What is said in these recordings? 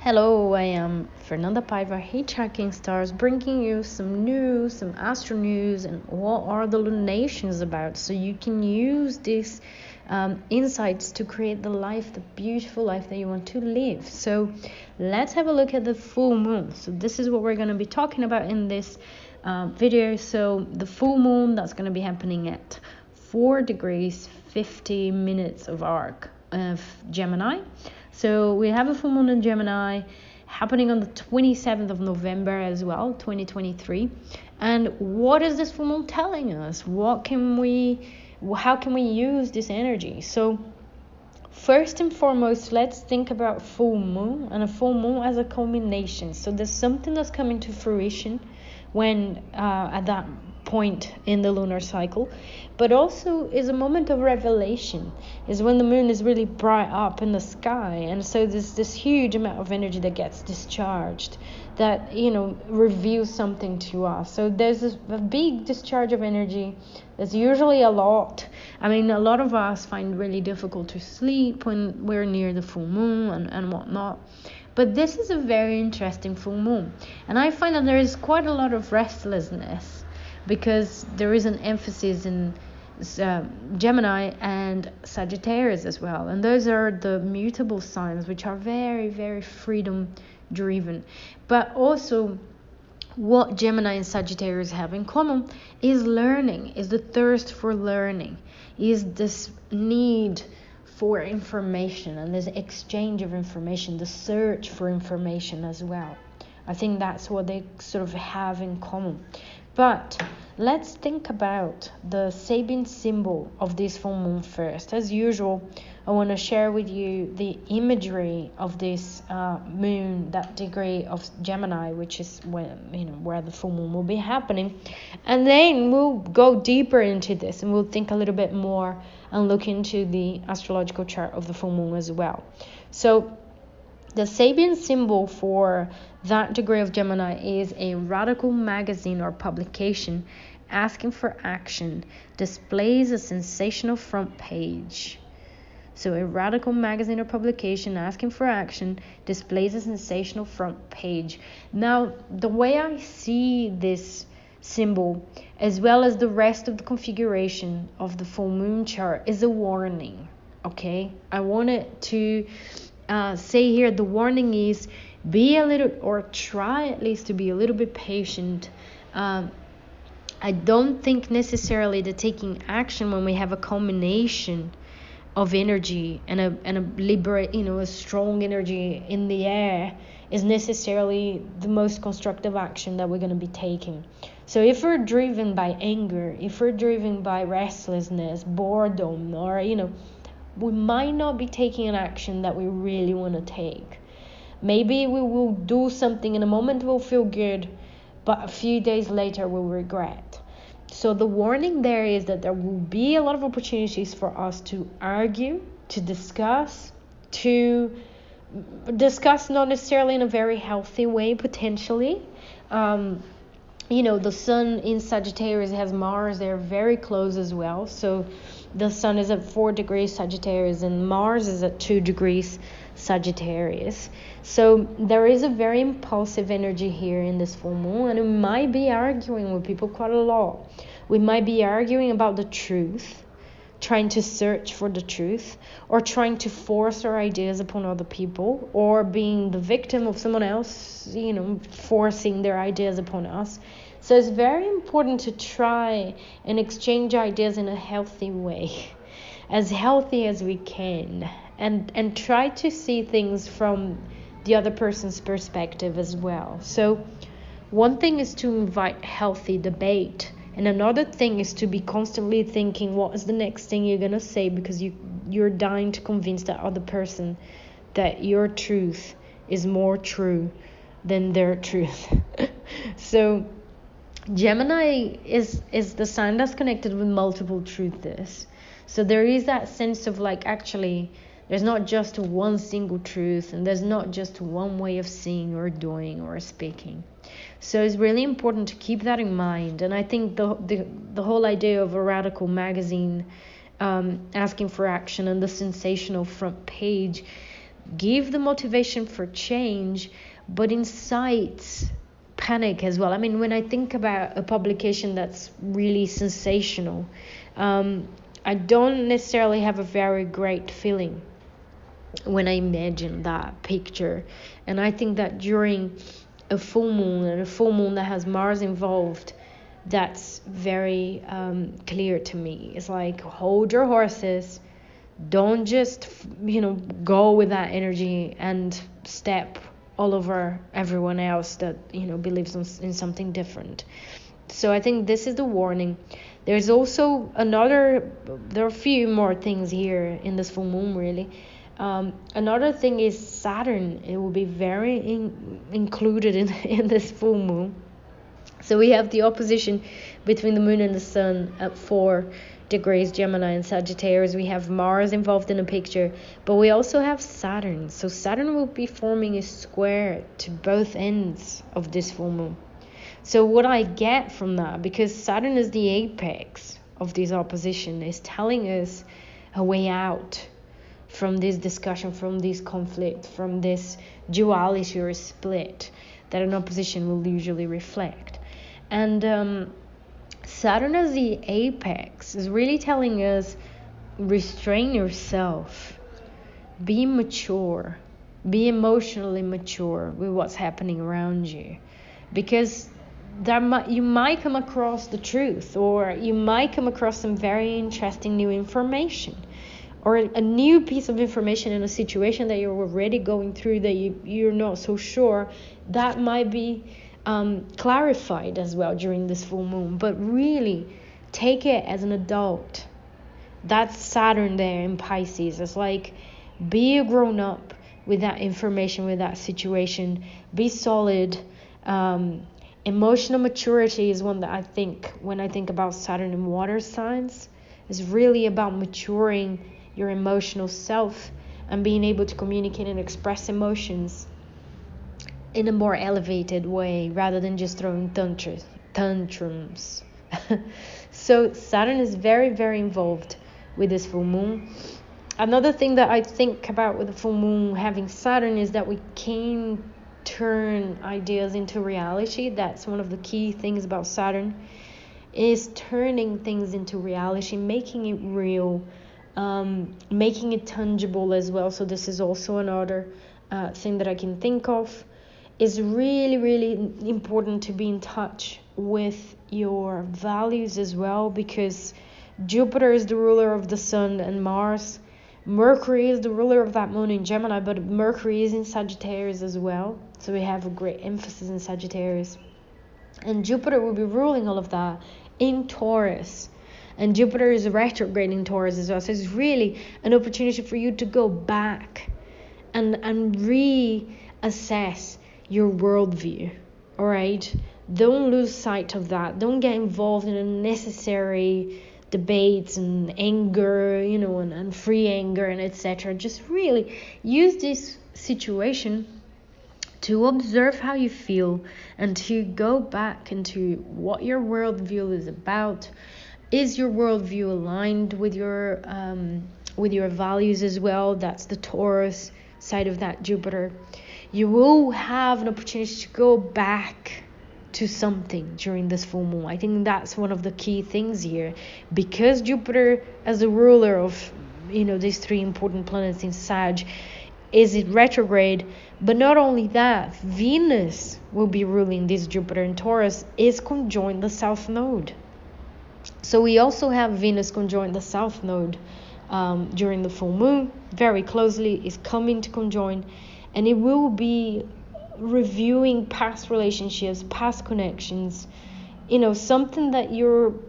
Hello, I am Fernanda Paiva, hitchhiking stars, bringing you some news, some astro news, and what are the lunations about, so you can use these insights to create the beautiful life that you want to live. So let's have a look at the full moon. So this is what we're going to be talking about in this video. So the full moon, that's going to be happening at 4 degrees 50 minutes of arc of Gemini. So we have a full moon in Gemini happening on the 27th of November as well, 2023. And what is this full moon telling us? How can we use this energy? So first and foremost, let's think about full moon and a full moon as a culmination. So there's something that's coming to fruition when at that point in the lunar cycle, but also is a moment of revelation, is when the moon is really bright up in the sky, and so there's this huge amount of energy that gets discharged that reveals something to us. So there's a big discharge of energy. There's usually a lot. A lot of us find really difficult to sleep when we're near the full moon and whatnot. But this is a very interesting full moon, and I find that there is quite a lot of restlessness because there is an emphasis in Gemini and Sagittarius as well, and those are the mutable signs, which are very, very freedom driven. But also what Gemini and Sagittarius have in common is learning, is the thirst for learning, is this need for information and this exchange of information, the search for information as well. I think that's what they sort of have in common. But let's think about the Sabian symbol of this full moon first. As usual, I want to share with you the imagery of this moon, that degree of Gemini, which is where the full moon will be happening. And then we'll go deeper into this and we'll think a little bit more and look into the astrological chart of the full moon as well. So the Sabian symbol for that degree of Gemini is a radical magazine or publication asking for action, displays a sensational front page. So a radical magazine or publication asking for action displays a sensational front page. Now, the way I see this symbol, as well as the rest of the configuration of the full moon chart, is a warning. Okay, I wanted to say here, the warning is be a little, or try at least to be a little bit patient. I don't think necessarily that taking action when we have a combination of energy and a strong energy in the air is necessarily the most constructive action that we're going to be taking. So if we're driven by anger, if we're driven by restlessness, boredom, or we might not be taking an action that we really want to take. Maybe we will do something in a moment, we'll feel good, but a few days later we'll regret. So the warning there is that there will be a lot of opportunities for us to argue, to discuss not necessarily in a very healthy way, potentially. The sun in Sagittarius has Mars. They're very close as well. So the sun is at 4 degrees Sagittarius and Mars is at 2 degrees Sagittarius. So there is a very impulsive energy here in this full moon, and we might be arguing with people quite a lot. We might be arguing about the truth, trying to search for the truth, or trying to force our ideas upon other people, or being the victim of someone else, forcing their ideas upon us. So it's very important to try and exchange ideas in a healthy way, as healthy as we can, and try to see things from the other person's perspective as well. So one thing is to invite healthy debate, and another thing is to be constantly thinking what is the next thing you're going to say, because you're dying to convince that other person that your truth is more true than their truth. So Gemini is the sign that's connected with multiple truths. So there is that sense of actually there's not just one single truth, and there's not just one way of seeing or doing or speaking. So it's really important to keep that in mind. And I think the whole idea of a radical magazine asking for action and the sensational front page, give the motivation for change, but incites panic as well. I mean, when I think about a publication that's really sensational, I don't necessarily have a very great feeling when I imagine that picture. And I think that during a full moon, and a full moon that has Mars involved, that's very clear to me. It's like, hold your horses, don't just go with that energy and step all over everyone else that believes in something different. So I think this is the warning. There's also there are a few more things here in this full moon, really. Another thing is Saturn. It will be very included in this full moon. So we have the opposition between the moon and the sun at 4 degrees Gemini and Sagittarius. We have Mars involved in the picture, but we also have Saturn. So Saturn will be forming a square to both ends of this full moon. So what I get from that, because Saturn is the apex of this opposition, is telling us a way out from this discussion, from this conflict, from this duality or split that an opposition will usually reflect. And Saturn as the apex is really telling us, restrain yourself, be mature, be emotionally mature with what's happening around you, because you might come across the truth, or you might come across some very interesting new information, or a new piece of information in a situation that you're already going through that you're not so sure. That might be clarified as well during this full moon. But really, take it as an adult. That's Saturn there in Pisces. It's like, be a grown-up with that information, with that situation. Be solid. Emotional maturity is one that I think, when I think about Saturn in water signs, is really about maturing your emotional self and being able to communicate and express emotions in a more elevated way rather than just throwing tantrums. So Saturn is very, very involved with this full moon. Another thing that I think about with the full moon having Saturn is that we can turn ideas into reality. That's one of the key things about Saturn, is turning things into reality, making it real, making it tangible as well. So this is also another thing that I can think of. Is really, really important to be in touch with your values as well, because Jupiter is the ruler of the sun and Mars. Mercury is the ruler of that moon in Gemini, but Mercury is in Sagittarius as well. So we have a great emphasis in Sagittarius. And Jupiter will be ruling all of that in Taurus. And Jupiter is retrograde in Taurus as well. So it's really an opportunity for you to go back and reassess your worldview. All right? Don't lose sight of that. Don't get involved in unnecessary debates and anger, and free anger and etc. Just really use this situation to observe how you feel and to go back into what your worldview is about. Is your worldview aligned with your values as well? That's the Taurus side of that Jupiter. You will have an opportunity to go back to something during this full moon. I think that's one of the key things here, because Jupiter, as the ruler of these three important planets in Sag, is it retrograde. But not only that, Venus will be ruling this Jupiter in Taurus, is conjoined the South Node. So we also have Venus conjoined the South Node during the full moon, very closely, is coming to conjoin, and it will be reviewing past relationships, past connections, something that you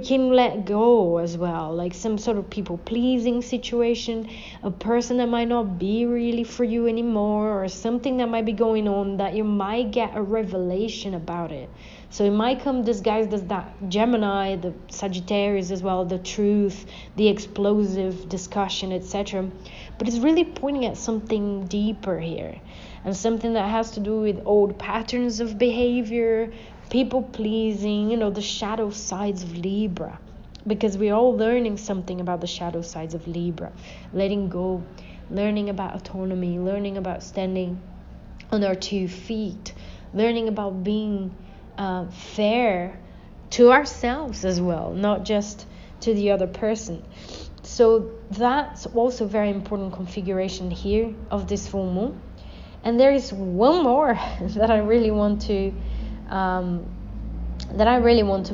can let go as well, like some sort of people pleasing situation, a person that might not be really for you anymore, or something that might be going on that you might get a revelation about it. So it might come disguised as that Gemini, the Sagittarius as well, the truth, the explosive discussion, etc. But it's really pointing at something deeper here, and something that has to do with old patterns of behavior, people pleasing, the shadow sides of Libra, because we're all learning something about the shadow sides of Libra, letting go, learning about autonomy, learning about standing on our 2 feet, learning about being fair to ourselves as well, not just to the other person. So that's also very important configuration here of this full moon. And there is one more that I really want to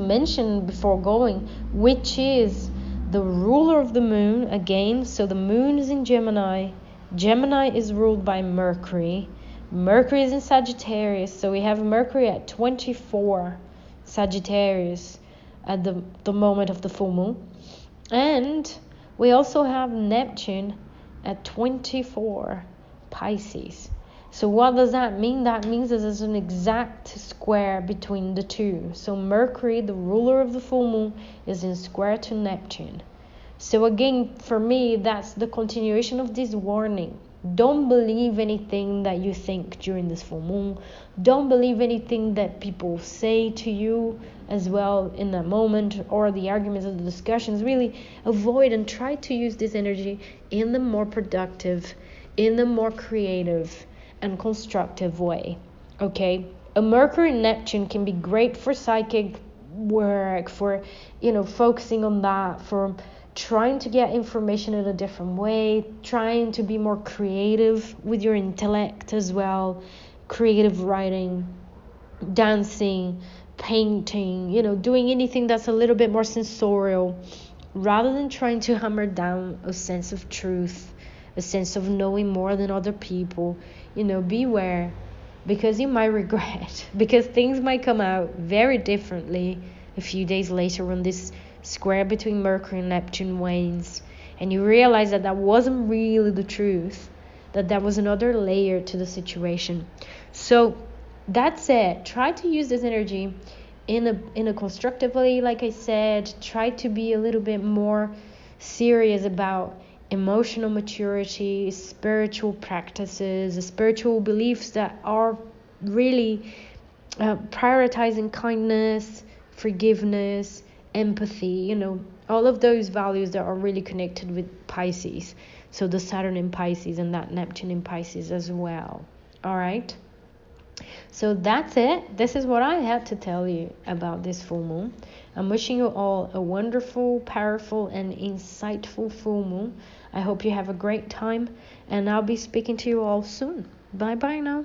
mention before going, which is the ruler of the moon again. So the moon is in Gemini. Gemini is ruled by Mercury. Mercury is in Sagittarius, so we have Mercury at 24 Sagittarius at the moment of the full moon. And we also have Neptune at 24 Pisces. So what does that mean? That means that there's an exact square between the two. So Mercury, the ruler of the full moon, is in square to Neptune. So again, for me, that's the continuation of this warning. Don't believe anything that you think during this full moon. Don't believe anything that people say to you as well in that moment, or the arguments or the discussions. Really avoid and try to use this energy in the more productive, in the more creative and constructive way. Okay, a Mercury and Neptune can be great for psychic work, for focusing on that, for trying to get information in a different way, trying to be more creative with your intellect as well, creative writing, dancing, painting, doing anything that's a little bit more sensorial, rather than trying to hammer down a sense of truth, a sense of knowing more than other people. Beware, because you might regret, because things might come out very differently a few days later when this square between Mercury and Neptune wanes, and you realize that wasn't really the truth, that there was another layer to the situation. So that's it. Try to use this energy in a constructive way. Like I said, try to be a little bit more serious about emotional maturity, spiritual practices, spiritual beliefs that are really prioritizing kindness, forgiveness, empathy, all of those values that are really connected with Pisces. So the Saturn in Pisces and that Neptune in Pisces as well. All right. So that's it. This is what I had to tell you about this full moon. I'm wishing you all a wonderful, powerful, and insightful full moon. I hope you have a great time, and I'll be speaking to you all soon. Bye bye now.